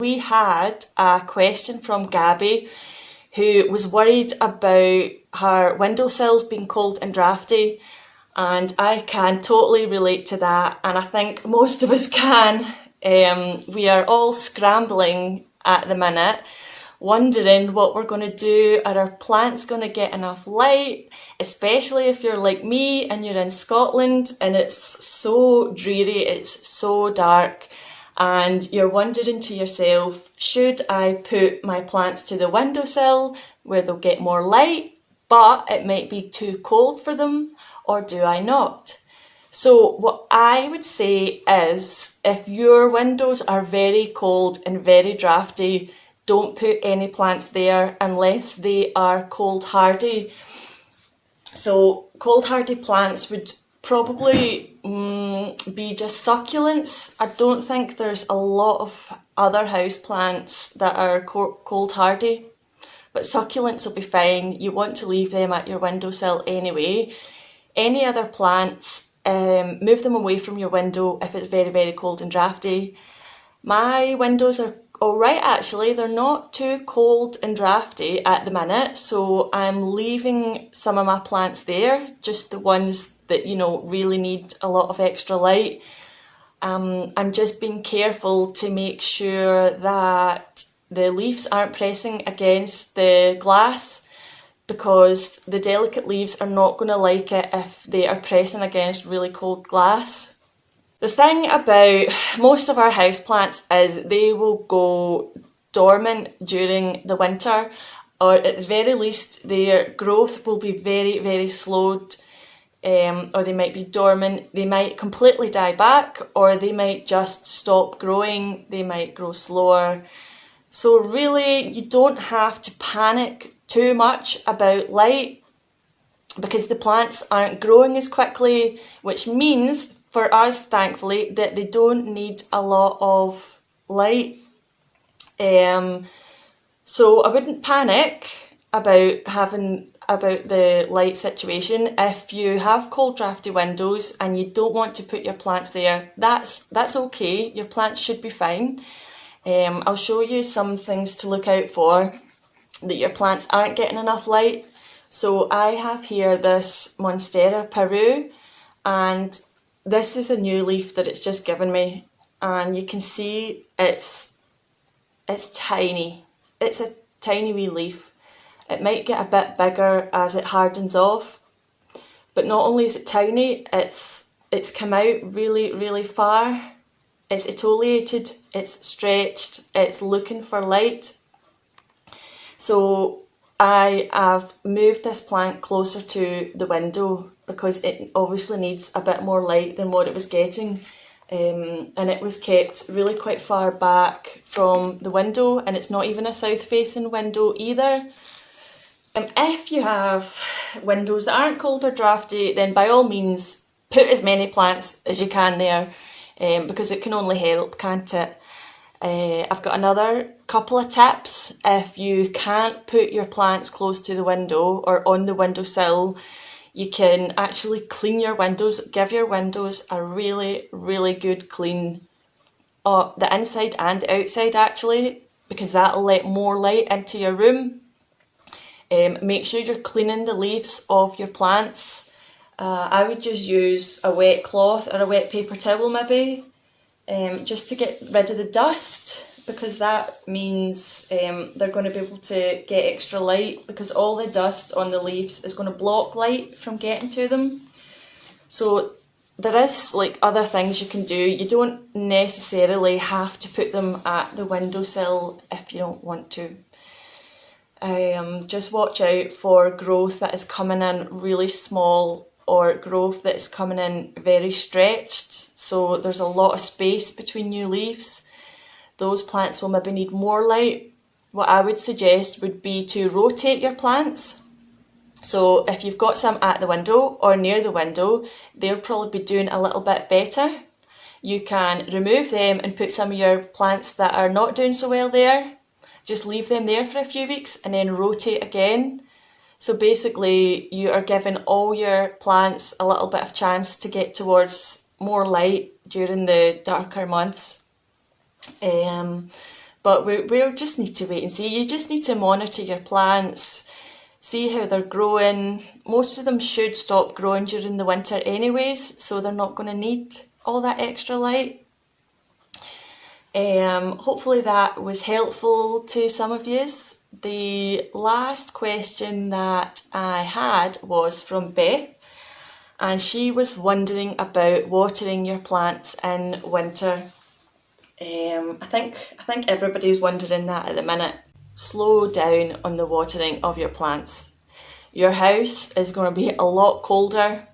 We had a question from Gabby, who was worried about her windowsills being cold and drafty, and I can totally relate to that, and I think most of us can. We are all scrambling at the minute, wondering what we're going to do. Are our plants going to get enough light? Especially if you're like me and you're in Scotland and it's so dreary, it's so dark, and you're wondering to yourself, should I put my plants to the windowsill where they'll get more light, but it might be too cold for them, or do I not? So what I would say is, if your windows are very cold and very drafty, don't put any plants there unless they are cold hardy. So cold hardy plants would probably be just succulents. I don't think there's a lot of other house plants that are cold hardy, but succulents will be fine. You want to leave them at your windowsill anyway. Any other plants, move them away from your window if it's very, very cold and drafty. My windows are alright actually, they're not too cold and drafty at the minute, so I'm leaving some of my plants there, just the ones that, you know, really need a lot of extra light. I'm just being careful to make sure that the leaves aren't pressing against the glass, because the delicate leaves are not going to like it if they are pressing against really cold glass. The thing about most of our houseplants is they will go dormant during the winter, or at the very least their growth will be very, very slowed, or they might be dormant. They might completely die back, or they might just stop growing, they might grow slower. So really you don't have to panic too much about light, because the plants aren't growing as quickly, which means for us, thankfully, that they don't need a lot of light. So I wouldn't panic about the light situation. If you have cold drafty windows and you don't want to put your plants there, that's okay. Your plants should be fine. I'll show you some things to look out for that your plants aren't getting enough light. So I have here this Monstera Peru, and this is a new leaf that it's just given me, and you can see it's tiny. It's a tiny wee leaf. It might get a bit bigger as it hardens off, but not only is it tiny, it's come out really, really far. It's etiolated, it's stretched, it's looking for light. So I have moved this plant closer to the window because it obviously needs a bit more light than what it was getting, and it was kept really quite far back from the window, and it's not even a south facing window either. If you have windows that aren't cold or drafty, then by all means put as many plants as you can there, because it can only help, can't it? I've got another couple of tips. If you can't put your plants close to the window or on the windowsill, you can actually clean your windows. Give your windows a really, really good clean, the inside and the outside actually, because that'll let more light into your room. Make sure you're cleaning the leaves off your plants. I would just use a wet cloth or a wet paper towel maybe, just to get rid of the dust, because that means they're going to be able to get extra light, because all the dust on the leaves is going to block light from getting to them. So there is like other things you can do. You don't necessarily have to put them at the windowsill if you don't want to. Just watch out for growth that is coming in really small, or growth that is coming in very stretched, so there's a lot of space between new leaves. Those plants will maybe need more light. What I would suggest would be to rotate your plants. So if you've got some at the window or near the window, they'll probably be doing a little bit better. You can remove them and put some of your plants that are not doing so well there. Just leave them there for a few weeks and then rotate again. So basically you are giving all your plants a little bit of chance to get towards more light during the darker months. But we'll just need to wait and see. You just need to monitor your plants, see how they're growing. Most of them should stop growing during the winter anyways, so they're not going to need all that extra light. Hopefully that was helpful to some of you. The last question that I had was from Beth, and she was wondering about watering your plants in winter. I think everybody's wondering that at the minute. Slow down on the watering of your plants. Your house is going to be a lot colder,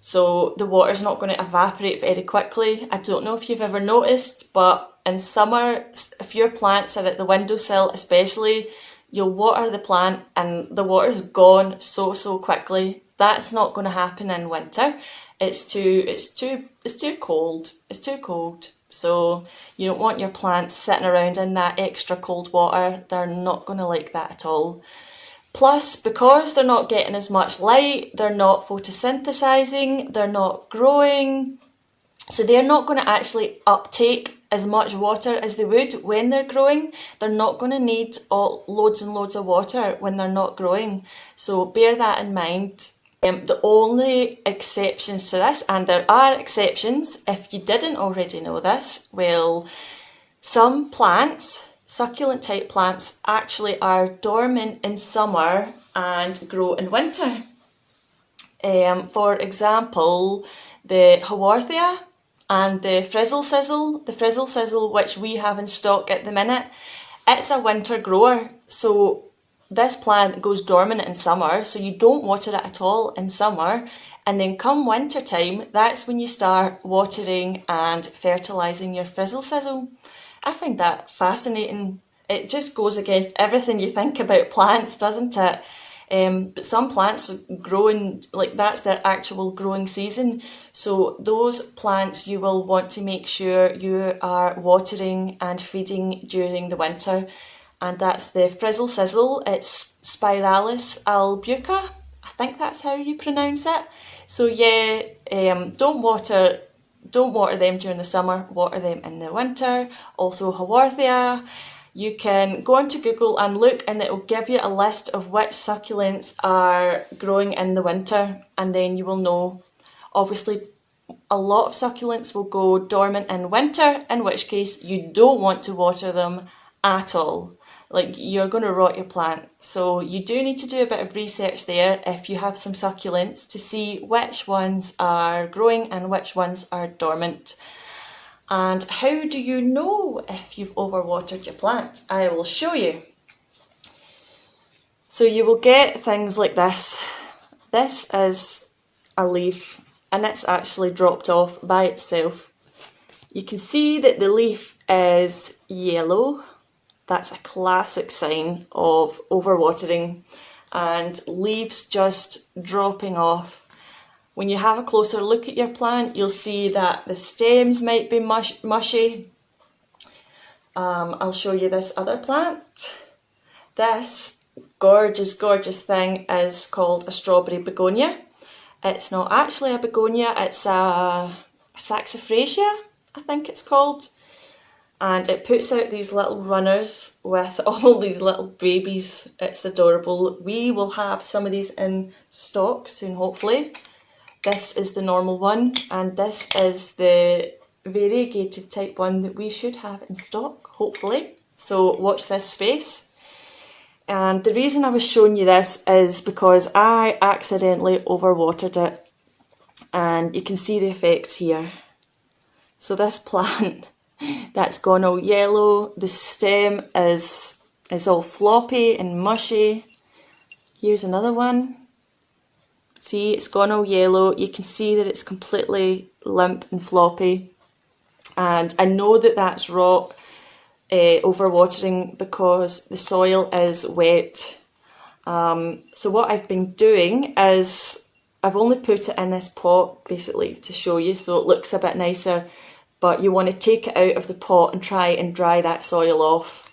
so the water's not going to evaporate very quickly. I don't know if you've ever noticed, but in summer, if your plants are at the windowsill especially, you'll water the plant and the water's gone so quickly. That's not going to happen in winter. It's too cold. It's too cold. So you don't want your plants sitting around in that extra cold water. They're not going to like that at all. Plus, because they're not getting as much light, they're not photosynthesizing, they're not growing, so they're not going to actually uptake as much water as they would when they're growing. They're not going to need loads and loads of water when they're not growing. So bear that in mind. The only exceptions to this, and there are exceptions if you didn't already know this, well, some plants, succulent type plants, actually are dormant in summer and grow in winter. For example, the Haworthia and the Frizzle Sizzle, which we have in stock at the minute, it's a winter grower. So this plant goes dormant in summer, so you don't water it at all in summer. And then come winter time, that's when you start watering and fertilising your Frizzle Sizzle. I find that fascinating. It just goes against everything you think about plants, doesn't it? But some plants growing, like that's their actual growing season. So those plants you will want to make sure you are watering and feeding during the winter. And that's the Frizzle Sizzle. It's Spiralis albuca. I think that's how you pronounce it. So yeah, don't water them during the summer, water them in the winter. Also Haworthia. You can go onto Google and look, and it will give you a list of which succulents are growing in the winter, and then you will know. Obviously, a lot of succulents will go dormant in winter, in which case you don't want to water them at all. Like, you're going to rot your plant. So you do need to do a bit of research there if you have some succulents to see which ones are growing and which ones are dormant. And how do you know if you've overwatered your plant? I will show you. So you will get things like this. This is a leaf, and it's actually dropped off by itself. You can see that the leaf is yellow. That's a classic sign of overwatering, and leaves just dropping off. When you have a closer look at your plant, you'll see that the stems might be mushy. I'll show you this other plant. This gorgeous thing is called a strawberry begonia. It's not actually a begonia, it's a saxifraga, I think it's called. And it puts out these little runners with all these little babies. It's adorable. We will have some of these in stock soon, hopefully. This is the normal one, and this is the variegated type one that we should have in stock, hopefully. So watch this space. And the reason I was showing you this is because I accidentally overwatered it, and you can see the effects here. So this plant, that's gone all yellow. The stem is all floppy and mushy. Here's another one. See, it's gone all yellow. You can see that it's completely limp and floppy. And I know that that's rot overwatering because the soil is wet. So what I've been doing is I've only put it in this pot basically to show you so it looks a bit nicer. But you want to take it out of the pot and try and dry that soil off.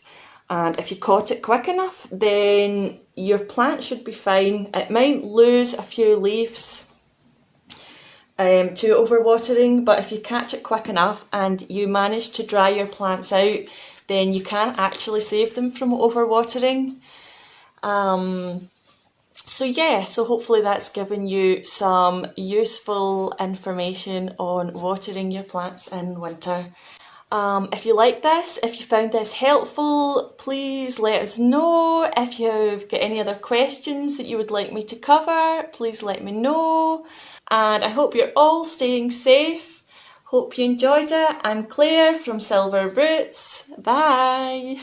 And if you caught it quick enough, then your plant should be fine. It might lose a few leaves to overwatering, but if you catch it quick enough and you manage to dry your plants out, then you can actually save them from overwatering. So yeah, so hopefully that's given you some useful information on watering your plants in winter. If you like this, if you found this helpful, please let us know. If you've got any other questions that you would like me to cover, please let me know. And I hope you're all staying safe. Hope you enjoyed it. I'm Claire from Silver Roots. Bye!